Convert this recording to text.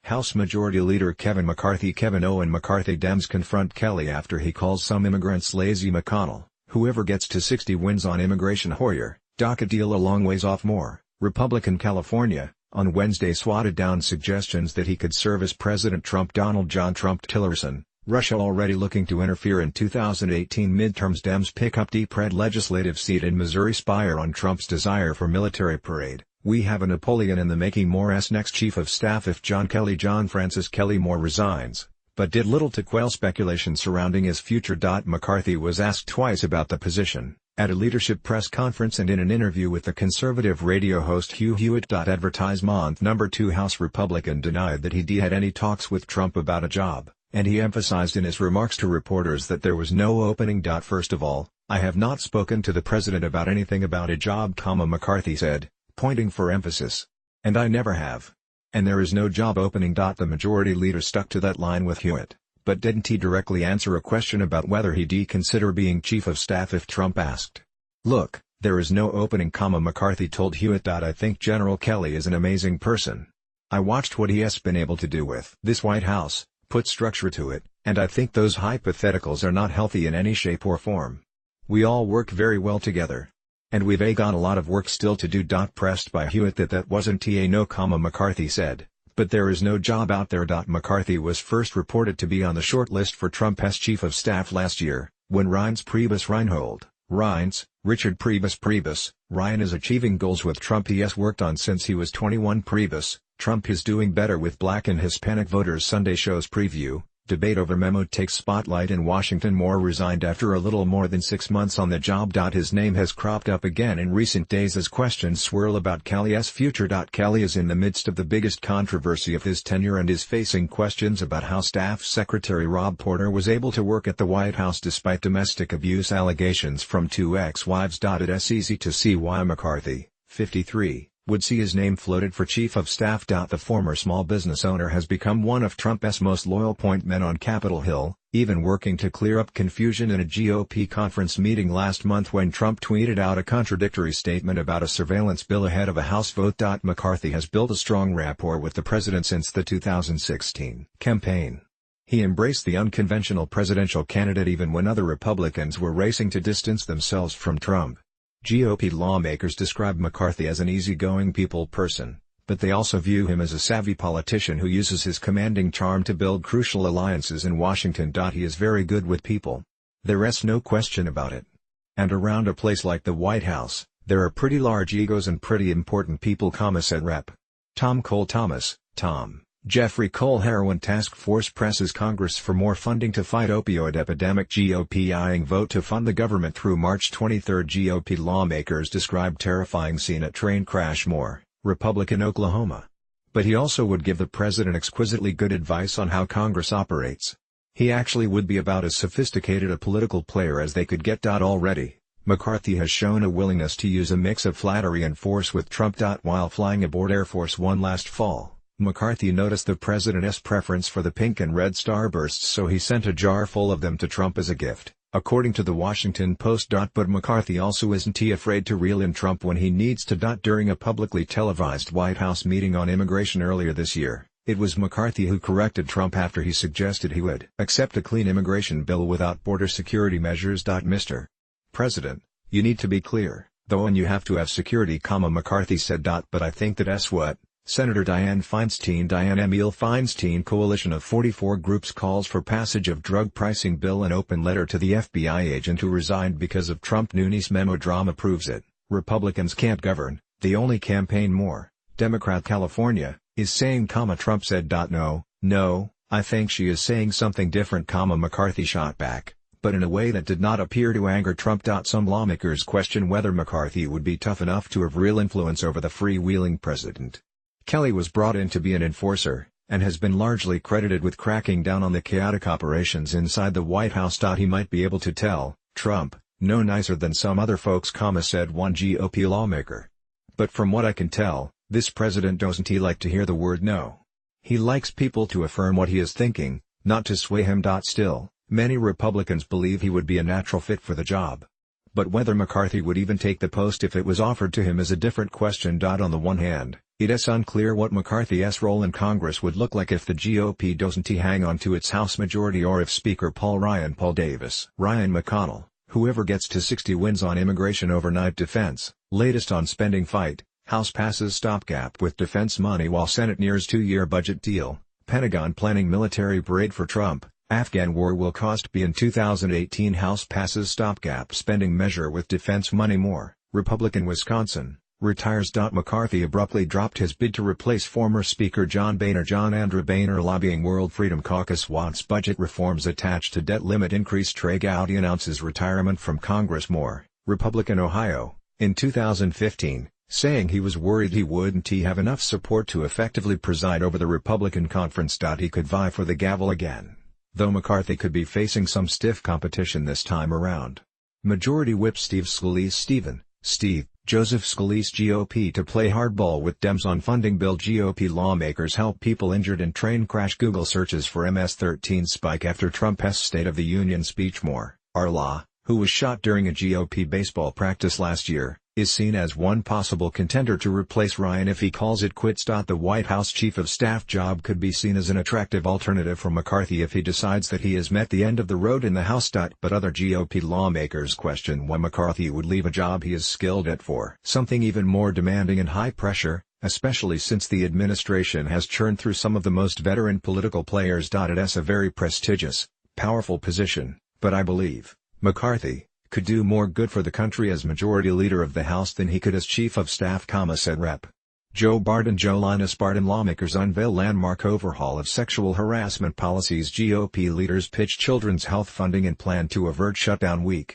House Majority Leader Kevin McCarthyKevin Owen McCarthyDems confront Kelly after he calls some immigrants lazy. McConnell, whoever gets to 60 wins on immigration. Hoyer, DACA deal a long ways off. More, Republican California, on Wednesday swatted down suggestions that he could serve as President Trump. Donald John Trump Tillerson, Russia already looking to interfere in 2018 midterms. Dems pick up deep red legislative seat in Missouri. Spire on Trump's desire for military parade. We have a Napoleon in the making. Moore's next chief of staff if John Francis Kelly Moore resigns, but did little to quell speculation surrounding his future. McCarthy was asked twice about the position, at a leadership press conference and in an interview with the conservative radio host Hugh Hewitt. Advertisement number 2 House Republican denied that he had any talks with Trump about a job, and he emphasized in his remarks to reporters that there was no opening. First of all, I have not spoken to the president about anything about a job, McCarthy said, pointing for emphasis. And I never have. And there is no job opening. The majority leader stuck to that line with Hewitt, but didn't he directly answer a question about whether he'd consider being chief of staff if Trump asked. Look, there is no opening, McCarthy told Hewitt. I think General Kelly is an amazing person. I watched what he has been able to do with this White House, put structure to it, and I think those hypotheticals are not healthy in any shape or form. We all work very well together. And we've got a lot of work still to do. Pressed by Hewitt that wasn't a no, McCarthy said, but there is no job out there. McCarthy was first reported to be on the short list for Trump's chief of staff last year, when Richard Priebus, Ryan is achieving goals with Trump he has worked on since he was 21. Trump is doing better with Black and Hispanic voters. Sunday show's preview. Debate over memo takes spotlight in Washington. Moore resigned after a little more than 6 months on the job. His name has cropped up again in recent days as questions swirl about Kelly's future. Kelly is in the midst of the biggest controversy of his tenure and is facing questions about how Staff Secretary Rob Porter was able to work at the White House despite domestic abuse allegations from 2 ex-wives. It's easy to see why McCarthy, 53, would see his name floated for chief of staff. The former small business owner has become one of Trump's most loyal point men on Capitol Hill, even working to clear up confusion in a GOP conference meeting last month when Trump tweeted out a contradictory statement about a surveillance bill ahead of a House vote. McCarthy has built a strong rapport with the president since the 2016 campaign. He embraced the unconventional presidential candidate even when other Republicans were racing to distance themselves from Trump. GOP lawmakers describe McCarthy as an easygoing people person, but they also view him as a savvy politician who uses his commanding charm to build crucial alliances in Washington. He is very good with people. There's no question about it. And around a place like the White House, there are pretty large egos and pretty important people, said Rep. Tom Cole Thomas. Jeffrey Cole Heroin Task Force presses Congress for more funding to fight opioid epidemic. GOP eyeing vote to fund the government through March 23. GOP lawmakers describe terrifying scene at train crash. Moore, Republican Oklahoma. But he also would give the president exquisitely good advice on how Congress operates. He actually would be about as sophisticated a political player as they could get. Already, McCarthy has shown a willingness to use a mix of flattery and force with Trump. While flying aboard Air Force One last fall, McCarthy noticed the president's preference for the pink and red starbursts, so he sent a jar full of them to Trump as a gift, according to the Washington Post. But McCarthy also isn't afraid to reel in Trump when he needs to. During a publicly televised White House meeting on immigration earlier this year, it was McCarthy who corrected Trump after he suggested he would accept a clean immigration bill without border security measures. Mr. President, you need to be clear, though, and you have to have security, McCarthy said. But I think that's what Senator Dianne Emil Feinstein coalition of 44 groups calls for passage of drug pricing bill. An open letter to the FBI agent who resigned because of Trump Nunes memo drama proves it. Republicans can't govern, they only campaign more. Democrat California is saying, Trump said. No, I think she is saying something different, McCarthy shot back, but in a way that did not appear to anger Trump. Some lawmakers question whether McCarthy would be tough enough to have real influence over the freewheeling president. Kelly was brought in to be an enforcer, and has been largely credited with cracking down on the chaotic operations inside the White House. He might be able to tell Trump no nicer than some other folks, said one GOP lawmaker. But from what I can tell, this president doesn't like to hear the word no. He likes people to affirm what he is thinking, not to sway him. Still, many Republicans believe he would be a natural fit for the job. But whether McCarthy would even take the post if it was offered to him is a different question. On the one hand, It is unclear what McCarthy's role in Congress would look like if the GOP doesn't hang on to its House majority or if Speaker Paul Davis Ryan McConnell, whoever gets to 60 wins on immigration overnight defense, latest on spending fight, House passes stopgap with defense money while Senate nears two-year budget deal, Pentagon planning military parade for Trump, Afghan war will cost B in 2018 House passes stopgap spending measure with defense money more, Republican Wisconsin. Retires. McCarthy abruptly dropped his bid to replace former Speaker John Andrew Boehner lobbying World Freedom Caucus wants budget reforms attached to debt limit increase. Trey Gowdy announces retirement from Congress. More, Republican Ohio, in 2015, saying he was worried he wouldn't have enough support to effectively preside over the Republican conference. He could vie for the gavel again, though McCarthy could be facing some stiff competition this time around. Majority Whip Steve Joseph Scalise GOP to play hardball with Dems on funding bill. GOP lawmakers help people injured in train crash. Google searches for MS-13 spike after Trump's State of the Union speech. More, R-Law, who was shot during a GOP baseball practice last year, is seen as one possible contender to replace Ryan if he calls it quits. The White House Chief of Staff job could be seen as an attractive alternative for McCarthy if he decides that he has met the end of the road in the House. But other GOP lawmakers question why McCarthy would leave a job he is skilled at for something even more demanding and high pressure, especially since the administration has churned through some of the most veteran political players. It is a very prestigious, powerful position, but I believe McCarthy could do more good for the country as Majority Leader of the House than he could as Chief of Staff, said Rep. Joe Linus Barton. Lawmakers unveil landmark overhaul of sexual harassment policies. GOP leaders pitch children's health funding and plan to avert shutdown week.